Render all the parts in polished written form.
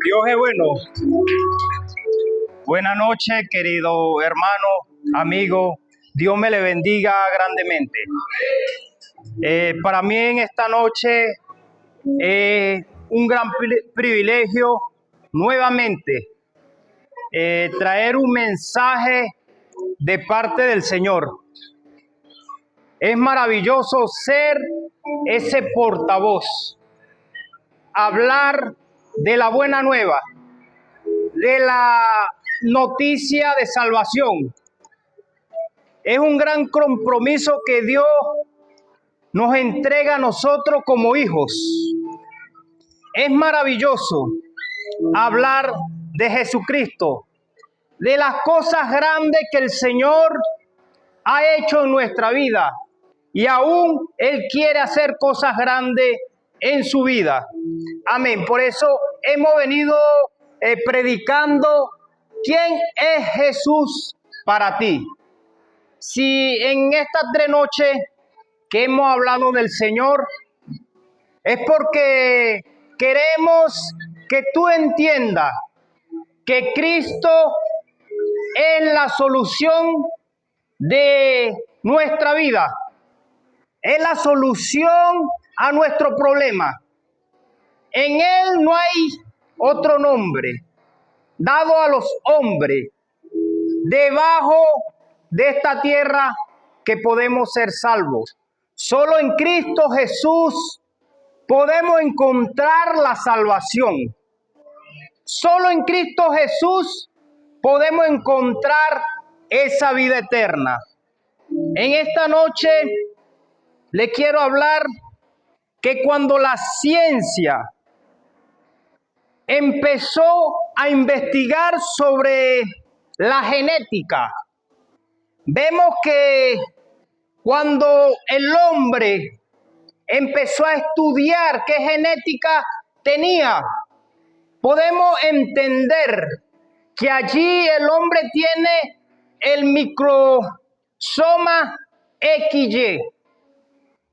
Dios es bueno. Buenas noches, querido hermano, amigo. Dios me le bendiga grandemente. Para mí en esta noche es un gran privilegio nuevamente traer un mensaje de parte del Señor. Es maravilloso ser ese portavoz, hablar de la buena nueva, de la noticia de salvación. Es un gran compromiso que Dios nos entrega a nosotros como hijos. Es maravilloso hablar de Jesucristo, de las cosas grandes que el Señor ha hecho en nuestra vida, y aún Él quiere hacer cosas grandes en su vida. Amén. Por eso hemos venido predicando quién es Jesús para ti. Si en estas 3 noches que hemos hablado del Señor, es porque queremos que tú entiendas que Cristo es la solución de nuestra vida. Es la solución a nuestro problema. En Él no hay otro nombre dado a los hombres debajo de esta tierra que podemos ser salvos. Solo en Cristo Jesús podemos encontrar la salvación. Solo en Cristo Jesús podemos encontrar esa vida eterna. En esta noche le quiero hablar que cuando la ciencia empezó a investigar sobre la genética, vemos que cuando el hombre empezó a estudiar qué genética tenía, podemos entender que allí el hombre tiene el microsoma XY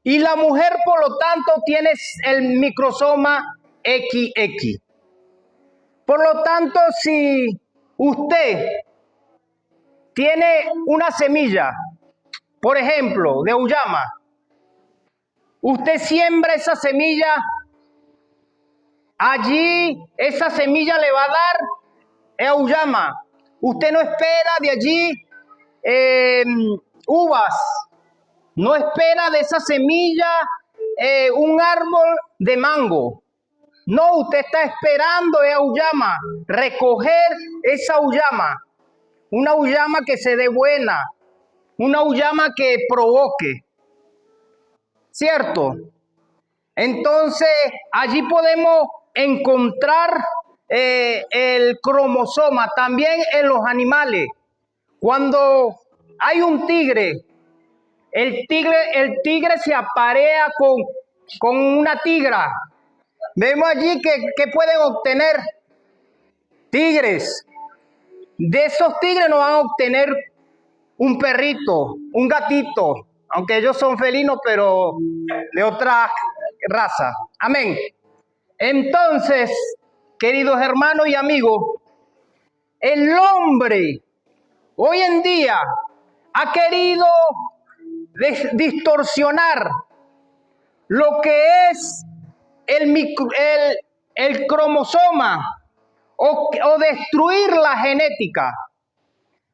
y la mujer, por lo tanto, tiene el microsoma XX. Por lo tanto, si usted tiene una semilla, por ejemplo, de auyama, usted siembra esa semilla, allí esa semilla le va a dar auyama. Usted no espera de allí uvas, no espera de esa semilla un árbol de mango. No, usted está esperando auyama, recoger esa auyama, una auyama que se dé buena, una auyama que provoque, ¿cierto? Entonces, allí podemos encontrar el cromosoma, también en los animales. Cuando hay un tigre, el tigre se aparea con una tigra. Vemos allí que pueden obtener tigres. De esos tigres no van a obtener un perrito, un gatito, aunque ellos son felinos, pero de otra raza. Amén. Entonces, queridos hermanos y amigos, el hombre hoy en día ha querido distorsionar lo que es el cromosoma o destruir la genética.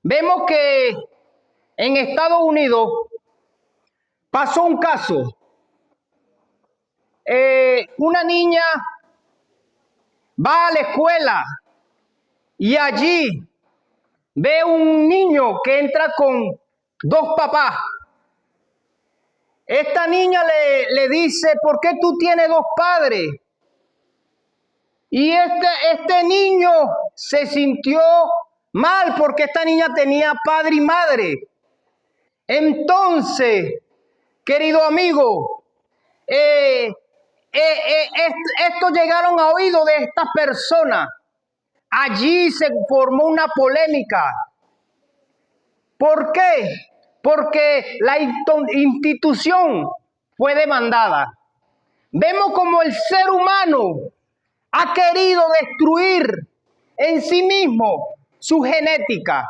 Vemos que en Estados Unidos pasó un caso. Una niña va a la escuela y allí ve un niño que entra con 2 papás. Esta niña le dice, ¿por qué tú tienes 2 padres? Y este niño se sintió mal porque esta niña tenía padre y madre. Entonces, querido amigo, esto llegaron a oídos de estas personas. Allí se formó una polémica. ¿Por qué? porque la institución fue demandada. Vemos como el ser humano ha querido destruir en sí mismo su genética.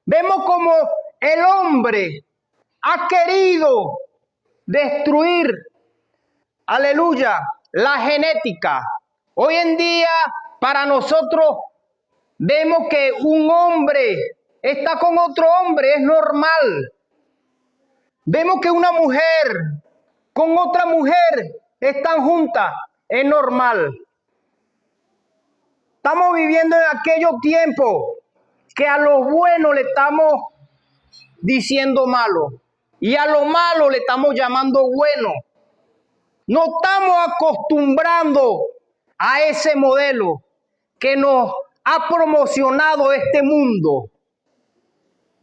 Vemos como el hombre ha querido destruir, aleluya, la genética. Hoy en día, para nosotros, vemos que un hombre está con otro hombre, es normal. Vemos que una mujer con otra mujer están juntas, es normal. Estamos viviendo en aquellos tiempos que a lo bueno le estamos diciendo malo y a lo malo le estamos llamando bueno. No estamos acostumbrando a ese modelo que nos ha promocionado este mundo.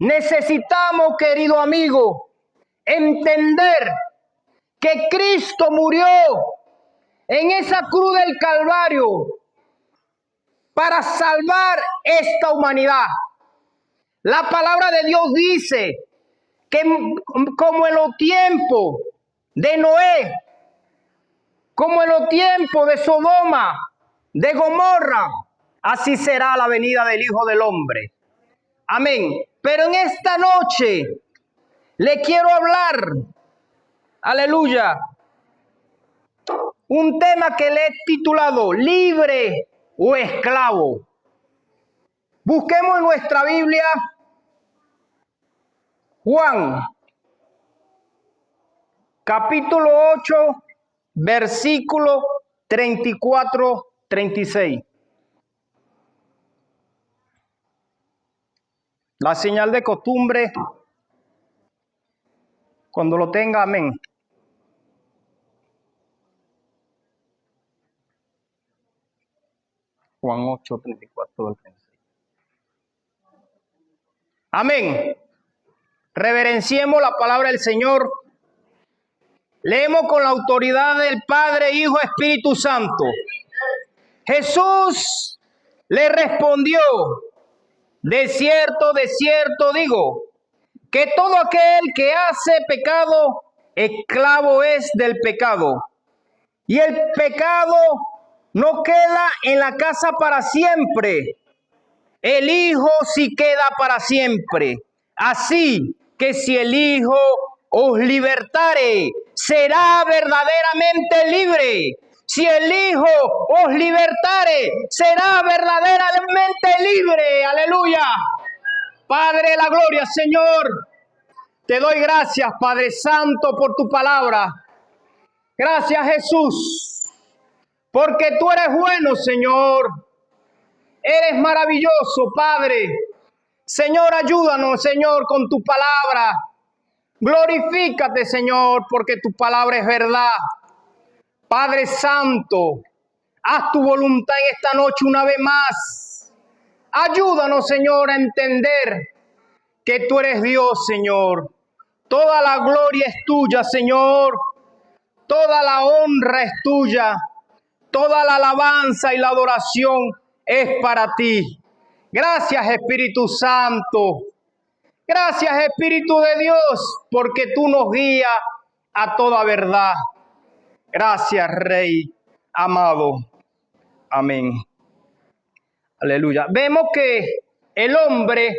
Necesitamos, querido amigo, entender que Cristo murió en esa cruz del Calvario para salvar esta humanidad. La palabra de Dios dice que como en los tiempos de Noé, como en los tiempos de Sodoma, de Gomorra, así será la venida del Hijo del Hombre. Amén. Pero en esta noche le quiero hablar, aleluya, un tema que le he titulado libre o esclavo. Busquemos en nuestra Biblia Juan, capítulo 8, versículo 34-36. La señal de costumbre, cuando lo tenga, amén. Juan 8, 34-36. Amén. Reverenciemos la palabra del Señor. Leemos con la autoridad del Padre, Hijo, Espíritu Santo. Jesús le respondió: de cierto digo, que todo aquel que hace pecado, esclavo es del pecado. Y el pecado no queda en la casa para siempre. El Hijo sí queda para siempre. Así que si el Hijo os libertare, será verdaderamente libre. Si el Hijo os libertare, será verdaderamente libre. Aleluya. Padre de la gloria, Señor, te doy gracias, Padre Santo, por tu palabra. Gracias, Jesús, porque tú eres bueno, Señor. Eres maravilloso, Padre. Señor, ayúdanos, Señor, con tu palabra. Glorifícate, Señor, porque tu palabra es verdad. Padre Santo, haz tu voluntad en esta noche una vez más. Ayúdanos, Señor, a entender que tú eres Dios, Señor. Toda la gloria es tuya, Señor. Toda la honra es tuya. Toda la alabanza y la adoración es para ti. Gracias, Espíritu Santo. Gracias, Espíritu de Dios, porque tú nos guías a toda verdad. Gracias, Rey amado. Amén. Aleluya. Vemos que el hombre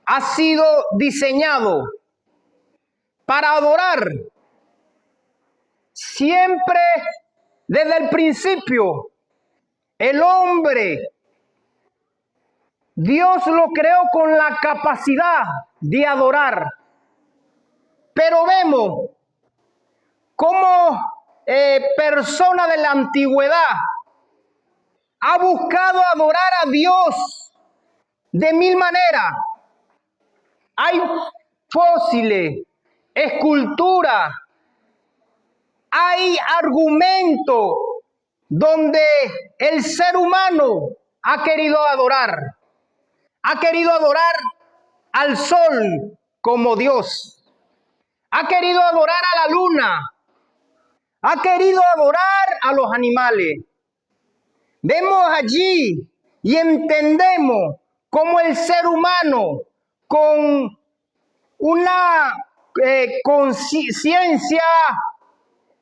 ha sido diseñado para adorar. Siempre desde el principio, el hombre, Dios lo creó con la capacidad de adorar. Pero vemos cómo persona de la antigüedad ha buscado adorar a Dios de mil maneras. Hay fósiles, esculturas, hay argumentos donde el ser humano ha querido adorar. Ha querido adorar al sol como Dios. Ha querido adorar a la luna. Ha querido adorar a los animales. Vemos allí y entendemos cómo el ser humano con una conciencia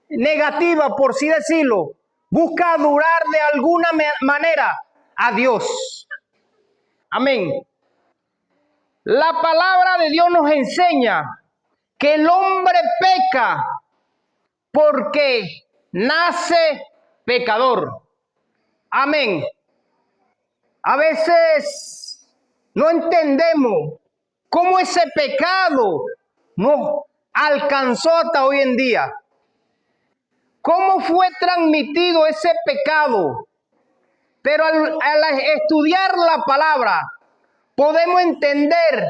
negativa, por así decirlo, busca adorar de alguna manera a Dios. Amén. La palabra de Dios nos enseña que el hombre peca porque nace pecador. Amén. A veces no entendemos cómo ese pecado nos alcanzó hasta hoy en día. ¿Cómo fue transmitido ese pecado? Pero al estudiar la palabra, podemos entender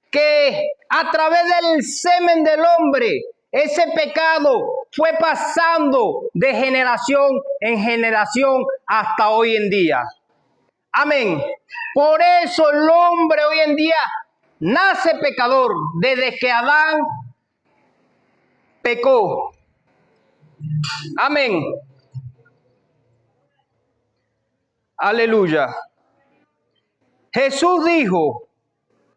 que a través del semen del hombre, ese pecado fue pasando de generación en generación hasta hoy en día. Amén. Por eso el hombre hoy en día nace pecador desde que Adán pecó. Amén. Aleluya. Jesús dijo,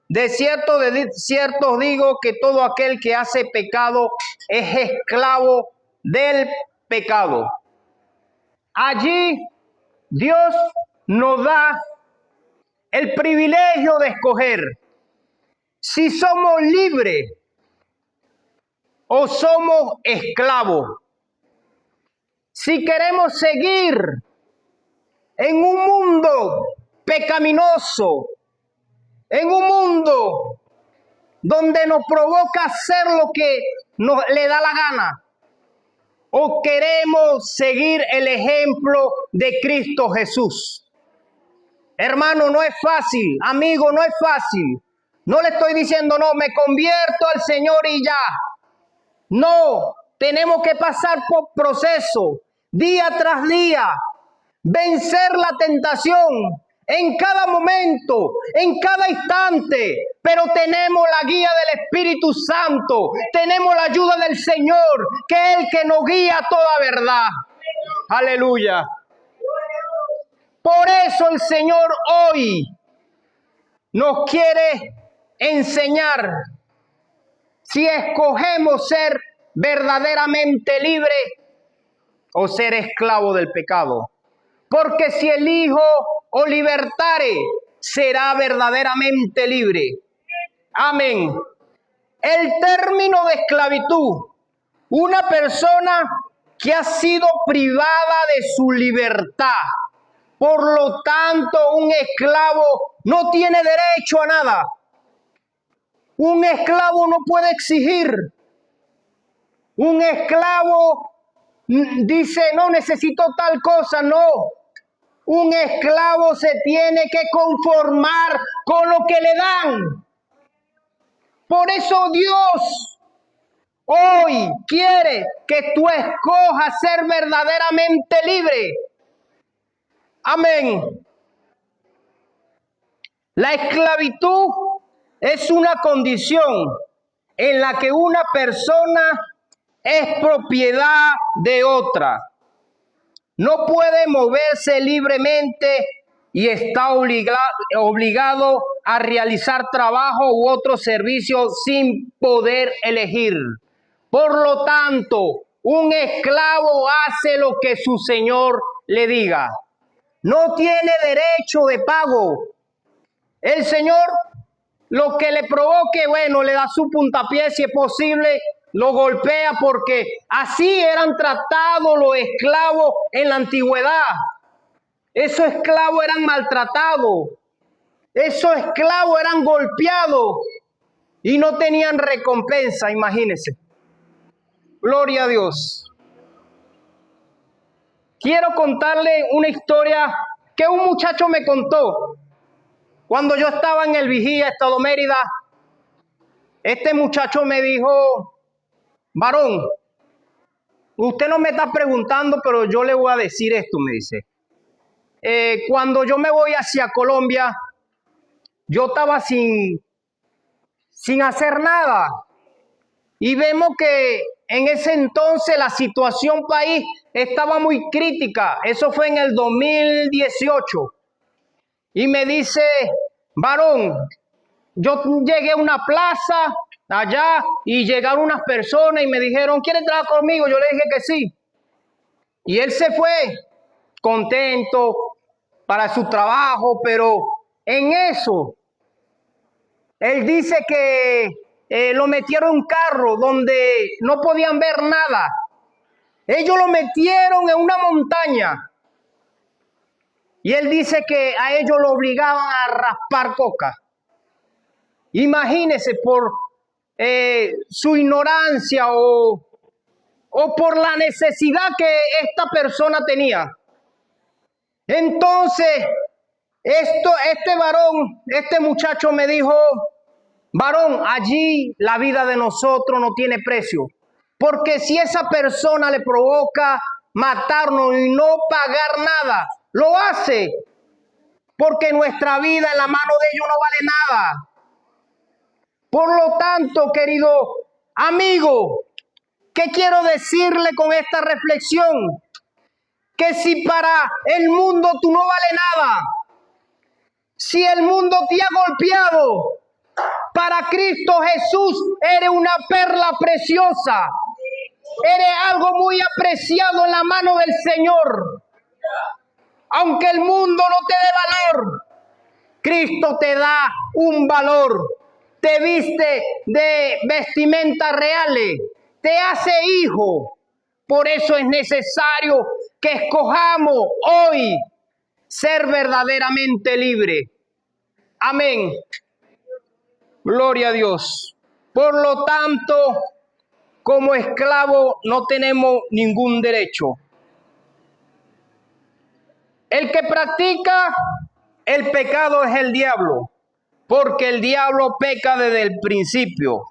de cierto os digo que todo aquel que hace pecado es esclavo del pecado. Allí Dios nos da el privilegio de escoger si somos libres o somos esclavos. Si queremos seguir en un mundo pecaminoso, en un mundo donde nos provoca hacer lo que le da la gana, o queremos seguir el ejemplo de Cristo Jesús. Hermano, no es fácil, amigo, no es fácil. No le estoy diciendo, no, me convierto al Señor y ya. No, tenemos que pasar por proceso, día tras día, vencer la tentación en cada momento, en cada instante, pero tenemos la guía del Espíritu Santo, tenemos la ayuda del Señor, que es el que nos guía a toda verdad. Aleluya. Por eso el Señor hoy nos quiere enseñar si escogemos ser verdaderamente libre o ser esclavo del pecado. Porque si el Hijo os libertare, será verdaderamente libre. Amén. El término de esclavitud, una persona que ha sido privada de su libertad. Por lo tanto, un esclavo no tiene derecho a nada. Un esclavo no puede exigir. Un esclavo dice, no necesito tal cosa, no. Un esclavo se tiene que conformar con lo que le dan. Por eso Dios hoy quiere que tú escojas ser verdaderamente libre. Amén. La esclavitud es una condición en la que una persona es propiedad de otra. No puede moverse libremente y está obligado a realizar trabajo u otro servicio sin poder elegir. Por lo tanto, un esclavo hace lo que su señor le diga. No tiene derecho de pago. El señor, lo que le provoque, bueno, le da su puntapié si es posible, lo golpea, porque así eran tratados los esclavos en la antigüedad. Esos esclavos eran maltratados. Esos esclavos eran golpeados y no tenían recompensa, imagínense. Gloria a Dios. Quiero contarle una historia que un muchacho me contó cuando yo estaba en el Vigía, Estado Mérida. Este muchacho me dijo, varón, usted no me está preguntando, pero yo le voy a decir esto, me dice. Cuando yo me voy hacia Colombia, yo estaba sin hacer nada. Y vemos que en ese entonces la situación país estaba muy crítica. Eso fue en el 2018. Y me dice, varón, yo llegué a una plaza allá y llegaron unas personas y me dijeron, ¿quieres trabajar conmigo? Yo le dije que sí. Y él se fue contento para su trabajo, pero en eso, él dice que lo metieron en un carro donde no podían ver nada. Ellos lo metieron en una montaña. Y él dice que a ellos lo obligaban a raspar coca. Imagínese por su ignorancia o por la necesidad que esta persona tenía. Entonces, este muchacho me dijo, varón, allí la vida de nosotros no tiene precio. Porque si esa persona le provoca matarnos y no pagar nada, lo hace. Porque nuestra vida en la mano de ellos no vale nada. Por lo tanto, querido amigo, ¿qué quiero decirle con esta reflexión? Que si para el mundo tú no vales nada, si el mundo te ha golpeado, para Cristo Jesús eres una perla preciosa. Eres algo muy apreciado en la mano del Señor. Aunque el mundo no te dé valor, Cristo te da un valor. Te viste de vestimentas reales, te hace hijo. Por eso es necesario que escojamos hoy ser verdaderamente libre. Amén. Gloria a Dios. Por lo tanto, como esclavos no tenemos ningún derecho. El que practica el pecado es el diablo, porque el diablo peca desde el principio.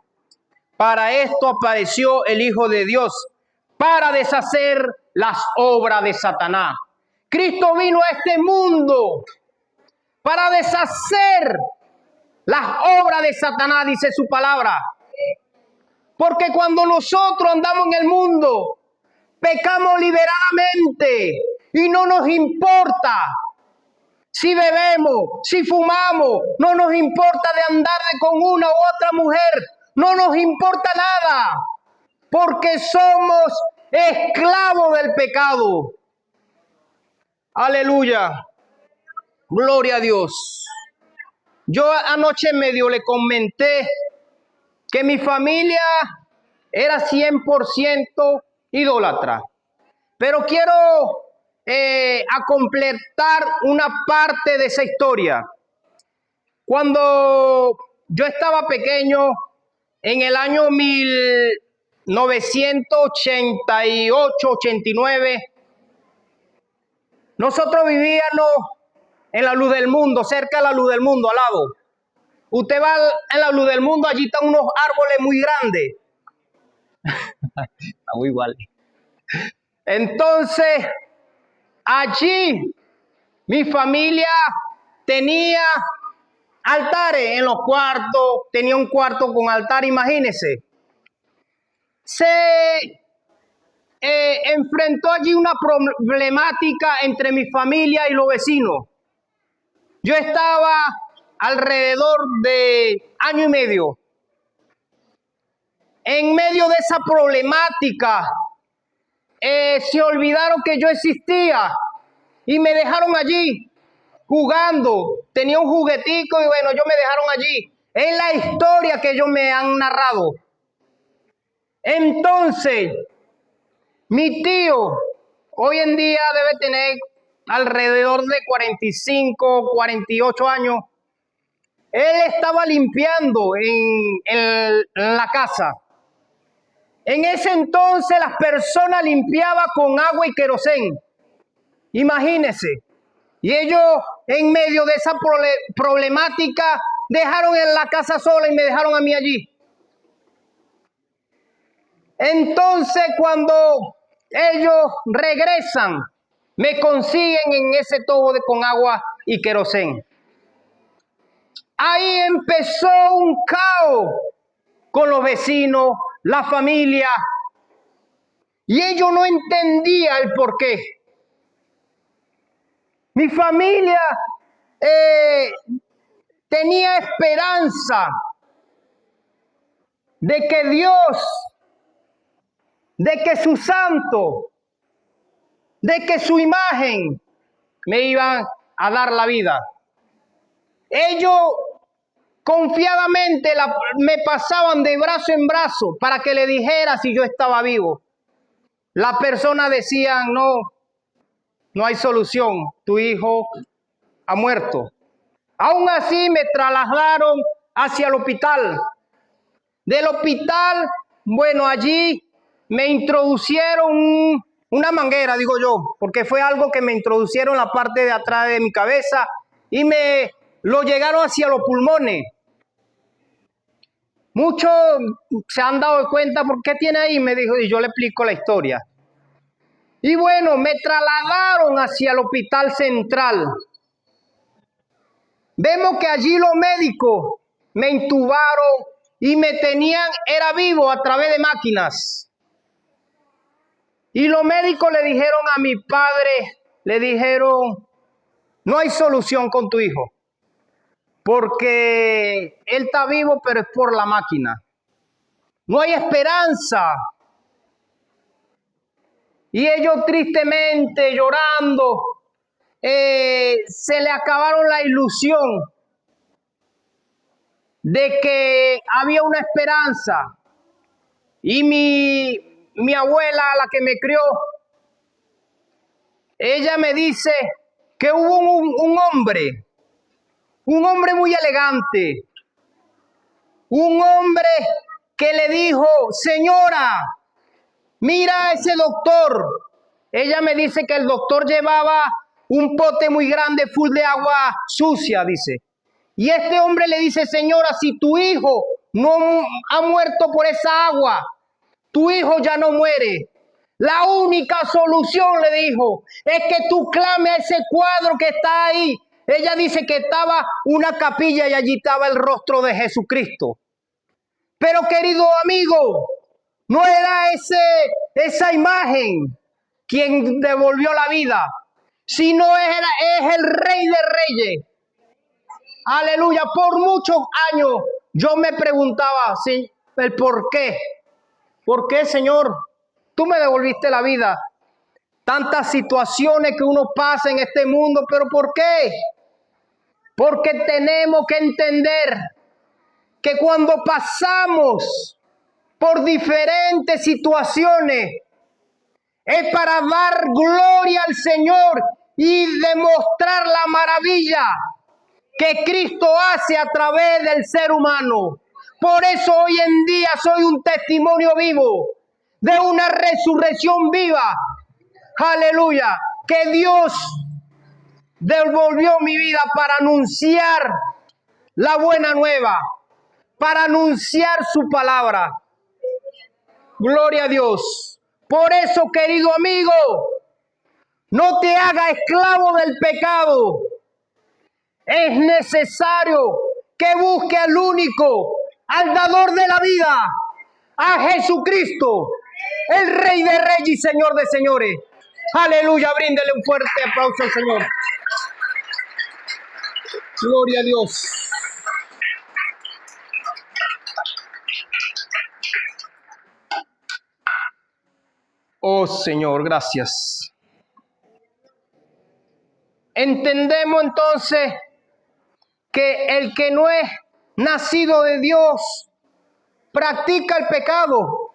Para esto apareció el Hijo de Dios, para deshacer las obras de Satanás. Cristo vino a este mundo para deshacer las obras de Satanás, dice su palabra. Porque cuando nosotros andamos en el mundo, pecamos liberadamente y no nos importa si bebemos, si fumamos, no nos importa de andar con una u otra mujer, no nos importa nada, porque somos esclavos del pecado. Aleluya, gloria a Dios. Yo anoche medio le comenté que mi familia era 100% idólatra, pero quiero a completar una parte de esa historia. Cuando yo estaba pequeño, en el año 1988-89, nosotros vivíamos en la Luz del Mundo, cerca de la Luz del Mundo, al lado. Usted va en la Luz del Mundo, allí están unos árboles muy grandes. Estamos igual. Entonces, allí mi familia tenía altares en los cuartos, tenía un cuarto con altar, imagínense. Se enfrentó allí una problemática entre mi familia y los vecinos. Yo estaba alrededor de año y medio. En medio de esa problemática, se olvidaron que yo existía y me dejaron allí jugando. Tenía un juguetico y bueno, ellos me dejaron allí. Es la historia que ellos me han narrado. Entonces, mi tío hoy en día debe tener alrededor de 45, 48 años. Él estaba limpiando en la casa. En ese entonces las personas limpiaban con agua y querosén. Imagínense. Y ellos en medio de esa problemática dejaron en la casa sola y me dejaron a mí allí. Entonces cuando ellos regresan, me consiguen en ese tobo con agua y querosén. Ahí empezó un caos con los vecinos, la familia, y ellos no entendían el porqué. Mi familia tenía esperanza de que Dios, de que su santo, de que su imagen me iban a dar la vida. Ellos confiadamente me pasaban de brazo en brazo para que le dijera si yo estaba vivo. Las personas decían, no hay solución, tu hijo ha muerto. Aún así me trasladaron hacia el hospital. Del hospital, bueno, allí me introducieron una manguera, digo yo, porque fue algo que me introducieron en la parte de atrás de mi cabeza y me lo llegaron hacia los pulmones. Muchos se han dado cuenta, ¿por qué tiene ahí? Me dijo, y yo le explico la historia. Y bueno, me trasladaron hacia el hospital central. Vemos que allí los médicos me intubaron y me tenían, era vivo a través de máquinas. Y los médicos le dijeron a mi padre, le dijeron, no hay solución con tu hijo, porque él está vivo, pero es por la máquina. No hay esperanza. Y ellos tristemente, llorando, se le acabaron la ilusión de que había una esperanza. Y mi abuela, la que me crió, ella me dice que hubo un hombre muy elegante, un hombre que le dijo, señora, mira a ese doctor. Ella me dice que el doctor llevaba un pote muy grande full de agua sucia, dice. Y este hombre le dice, señora, si tu hijo no ha muerto por esa agua, tu hijo ya no muere. La única solución, le dijo, es que tú clames a ese cuadro que está ahí. Ella dice que estaba una capilla y allí estaba el rostro de Jesucristo. Pero querido amigo, no era esa imagen quien devolvió la vida, sino es el Rey de Reyes. Aleluya, por muchos años yo me preguntaba, ¿sí?, el por qué. ¿Por qué, Señor? Tú me devolviste la vida. Tantas situaciones que uno pasa en este mundo, pero ¿por qué? Porque tenemos que entender que cuando pasamos por diferentes situaciones es para dar gloria al Señor y demostrar la maravilla que Cristo hace a través del ser humano. Por eso hoy en día soy un testimonio vivo de una resurrección viva. Aleluya. Que Dios devolvió mi vida para anunciar la buena nueva, para anunciar su palabra. Gloria a Dios. Por eso, querido amigo, no te hagas esclavo del pecado. Es necesario que busque al único, al dador de la vida, a Jesucristo, el Rey de Reyes y Señor de Señores. Aleluya, bríndele un fuerte aplauso al Señor. Gloria a Dios. Oh Señor, gracias. Entendemos entonces que el que no es nacido de Dios practica el pecado.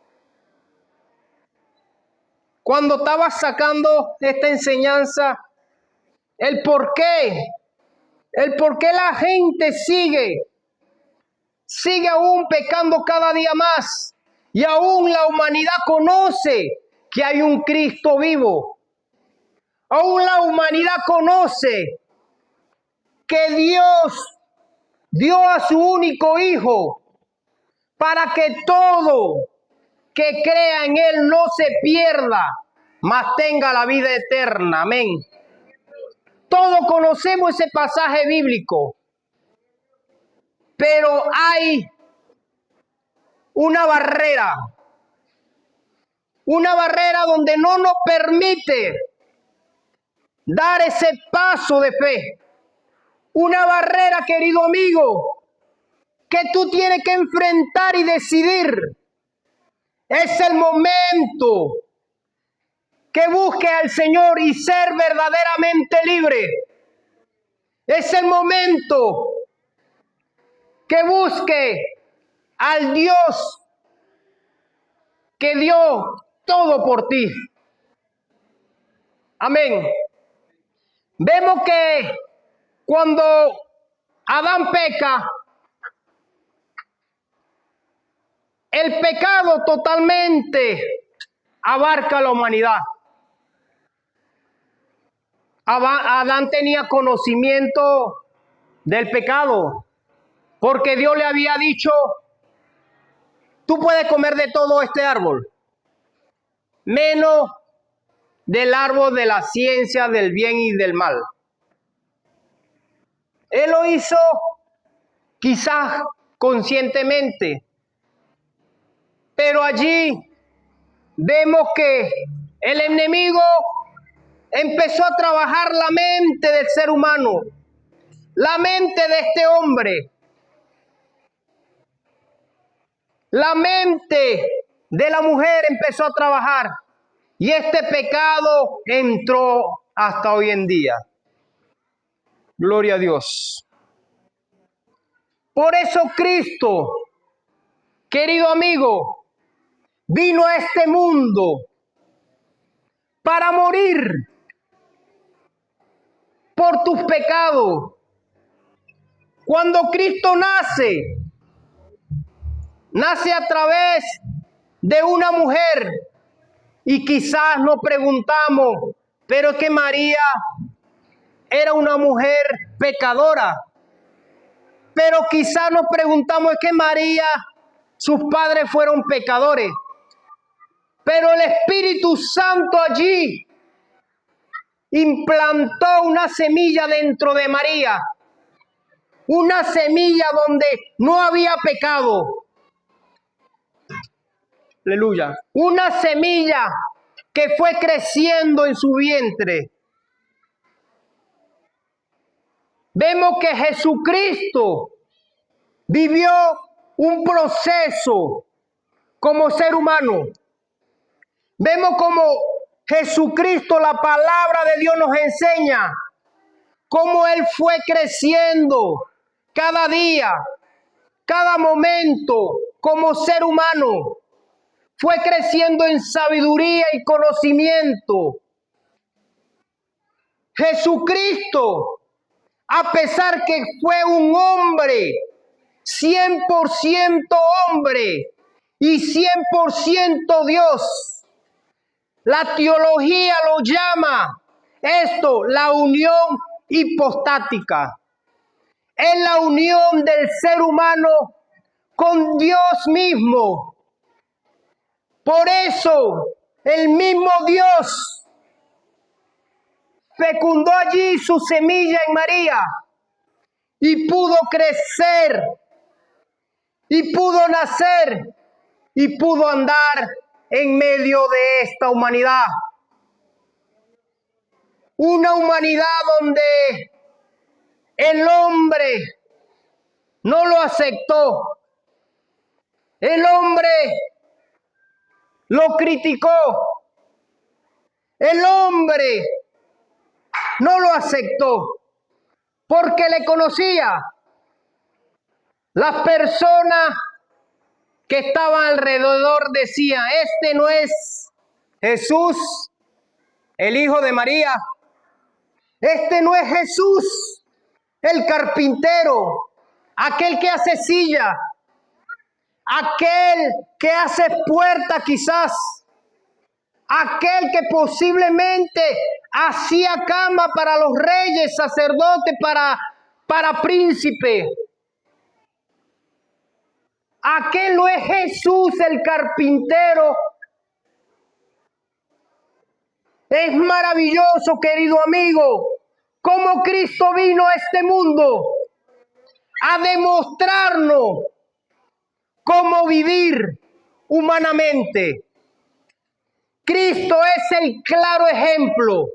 Cuando estaba sacando esta enseñanza, el por qué la gente sigue aún pecando cada día más, y aún la humanidad conoce que hay un Cristo vivo. Aún la humanidad conoce que Dios dio a su único Hijo para que todo que crea en Él no se pierda, mas tenga la vida eterna. Amén. Todos conocemos ese pasaje bíblico, pero hay una barrera donde no nos permite dar ese paso de fe. Una barrera, querido amigo, que tú tienes que enfrentar y decidir. Es el momento que busque al Señor y ser verdaderamente libre. Es el momento que busque al Dios que dio todo por ti. Amén. Vemos que cuando Adán peca, el pecado totalmente abarca a la humanidad. Adán tenía conocimiento del pecado, porque Dios le había dicho, tú puedes comer de todo este árbol, menos del árbol de la ciencia del bien y del mal. Él lo hizo quizás conscientemente, pero allí vemos que el enemigo empezó a trabajar la mente del ser humano, la mente de este hombre, la mente de la mujer empezó a trabajar y este pecado entró hasta hoy en día. Gloria a Dios. Por eso Cristo, querido amigo, vino a este mundo para morir por tus pecados. Cuando Cristo nace a través de una mujer y quizás nos preguntamos, pero es que María era una mujer pecadora. Pero quizás nos preguntamos, es que María, sus padres fueron pecadores. Pero el Espíritu Santo allí implantó una semilla dentro de María. Una semilla donde no había pecado. Aleluya. Una semilla que fue creciendo en su vientre. Vemos que Jesucristo vivió un proceso como ser humano. Vemos como Jesucristo, la palabra de Dios nos enseña cómo Él fue creciendo cada día, cada momento como ser humano. Fue creciendo en sabiduría y conocimiento. Jesucristo, a pesar que fue un hombre, 100% hombre y 100% Dios, la teología lo llama esto la unión hipostática. Es la unión del ser humano con Dios mismo. Por eso el mismo Dios fecundó allí su semilla en María y pudo crecer y pudo nacer y pudo andar en medio de esta humanidad. Una humanidad donde el hombre no lo aceptó. El hombre lo criticó. El hombre no lo aceptó porque le conocía. Las personas que estaban alrededor decían, este no es Jesús, el hijo de María. Este no es Jesús, el carpintero, aquel que hace silla, aquel que hace puerta quizás, aquel que posiblemente hacía cama para los reyes, sacerdotes, para príncipe. Aquel no es Jesús el carpintero. Es maravilloso, querido amigo, cómo Cristo vino a este mundo a demostrarnos cómo vivir humanamente. Cristo es el claro ejemplo.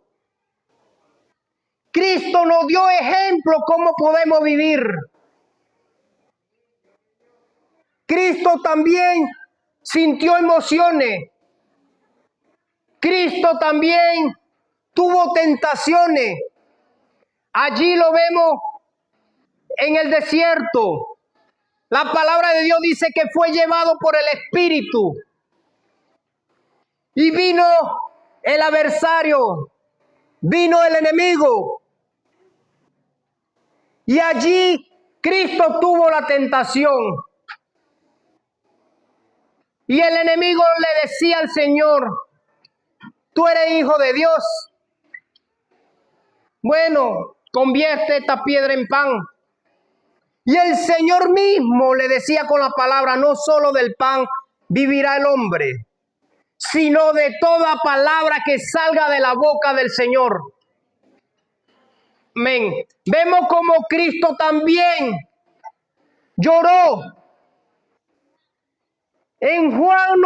Cristo nos dio ejemplo cómo podemos vivir. Cristo también sintió emociones. Cristo también tuvo tentaciones. Allí lo vemos en el desierto. La palabra de Dios dice que fue llevado por el Espíritu. Y vino el adversario, vino el enemigo. Y allí Cristo tuvo la tentación. Y el enemigo le decía al Señor: tú eres hijo de Dios. Bueno, convierte esta piedra en pan. Y el Señor mismo le decía con la palabra: no solo del pan vivirá el hombre, sino de toda palabra que salga de la boca del Señor. Amén. Vemos como Cristo también lloró. En Juan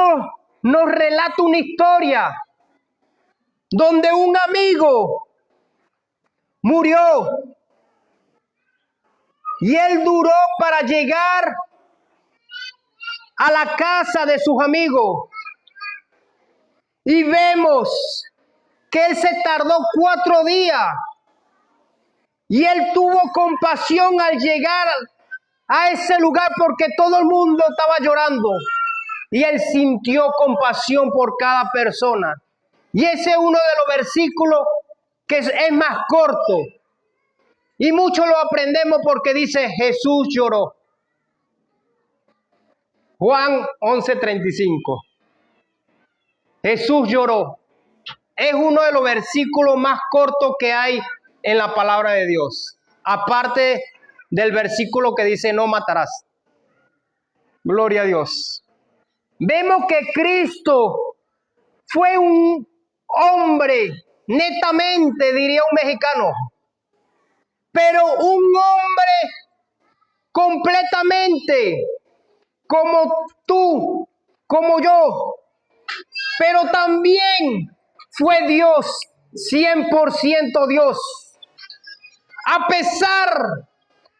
nos relata una historia donde un amigo murió y él duró para llegar a la casa de sus amigos. Y vemos que él se tardó 4 días. Y él tuvo compasión al llegar a ese lugar porque todo el mundo estaba llorando. Y él sintió compasión por cada persona. Y ese es uno de los versículos que es más corto. Y mucho lo aprendemos porque dice: Jesús lloró. Juan 11:35. Jesús lloró. Es uno de los versículos más cortos que hay en la palabra de Dios. Aparte del versículo que dice: no matarás. Gloria a Dios. Vemos que Cristo fue un hombre, netamente, diría un mexicano, pero un hombre completamente como tú, como yo, pero también fue Dios, 100% Dios. A pesar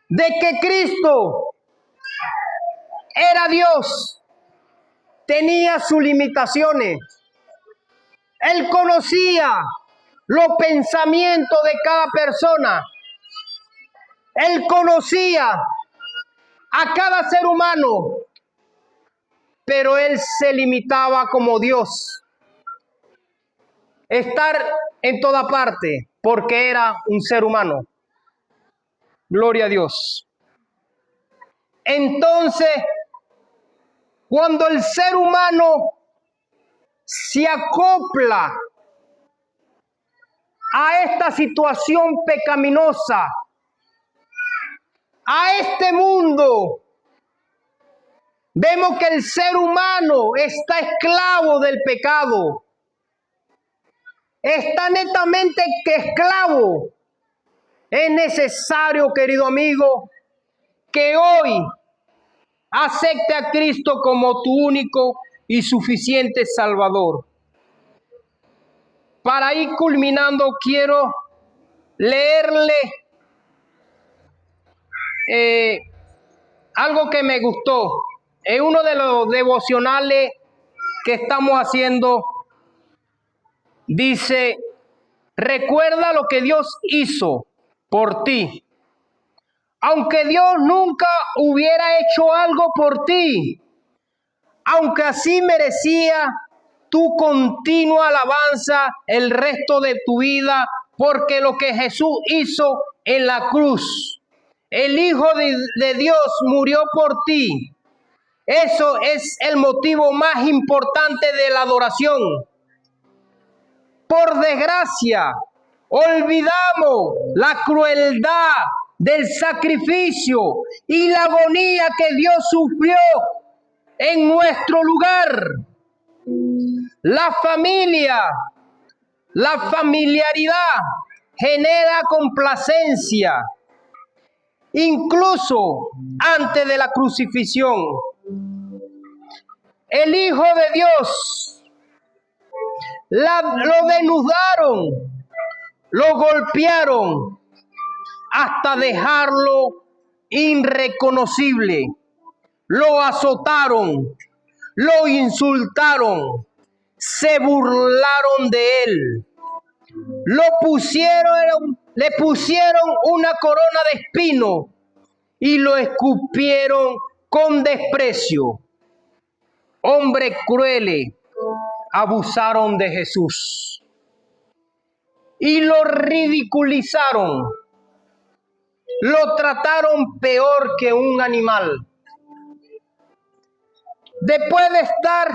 de que Cristo era Dios, tenía sus limitaciones. Él conocía los pensamientos de cada persona. Él conocía a cada ser humano, pero él se limitaba como Dios. Estar en toda parte porque era un ser humano. Gloria a Dios. Entonces, cuando el ser humano se acopla a esta situación pecaminosa, a este mundo, vemos que el ser humano está esclavo del pecado. Está netamente esclavo. Es necesario, querido amigo, que hoy acepte a Cristo como tu único y suficiente Salvador. Para ir culminando, quiero leerle algo que me gustó. Es uno de los devocionales que estamos haciendo. Dice: recuerda lo que Dios hizo por ti. Aunque Dios nunca hubiera hecho algo por ti, aunque así merecía tu continua alabanza el resto de tu vida, porque lo que Jesús hizo en la cruz, el Hijo de Dios murió por ti. Eso es el motivo más importante de la adoración. Por desgracia, olvidamos la crueldad del sacrificio y la agonía que Dios sufrió en nuestro lugar. La familiaridad genera complacencia, incluso antes de la crucifixión. El Hijo de Dios lo desnudaron, lo golpearon hasta dejarlo irreconocible. lo azotaron, lo insultaron, se burlaron de él, le pusieron una corona de espino y lo escupieron con desprecio. Hombres crueles abusaron de Jesús y lo ridiculizaron, lo trataron peor que un animal. Después de estar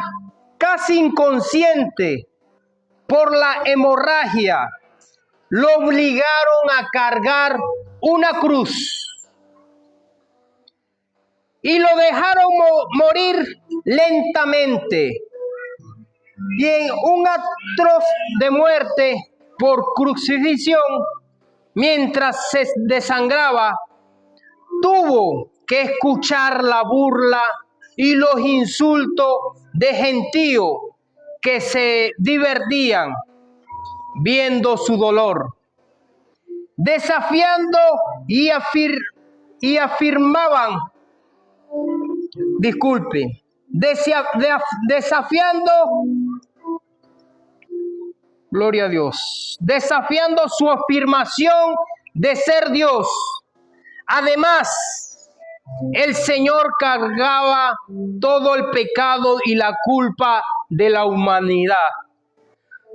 casi inconsciente por la hemorragia, lo obligaron a cargar una cruz y lo dejaron morir lentamente y en un atroz de muerte por crucifixión. Mientras se desangraba, tuvo que escuchar la burla y los insultos de gentíos que se divertían viendo su dolor, desafiando y afirmaban, desafiando, gloria a Dios, desafiando su afirmación de ser Dios. Además, el Señor cargaba todo el pecado y la culpa de la humanidad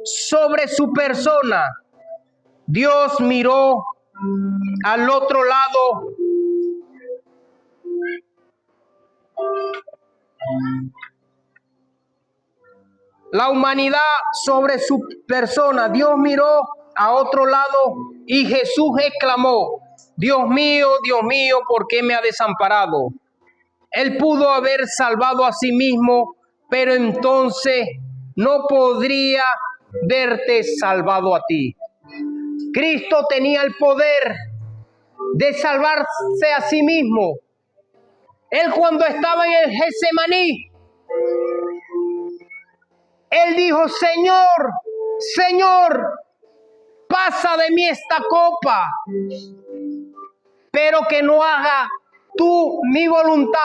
sobre su persona. Dios miró al otro lado la humanidad sobre su persona. Dios miró a otro lado y Jesús exclamó: Dios mío, ¿por qué me ha desamparado? Él pudo haber salvado a sí mismo, pero entonces no podría haberte salvado a ti. Cristo tenía el poder de salvarse a sí mismo. Él, cuando estaba en el Getsemaní, él dijo: Señor, Señor, pasa de mí esta copa, pero que no haga mi voluntad,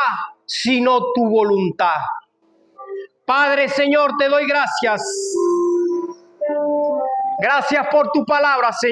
sino tu voluntad. Padre, Señor, te doy gracias. Gracias por tu palabra, Señor.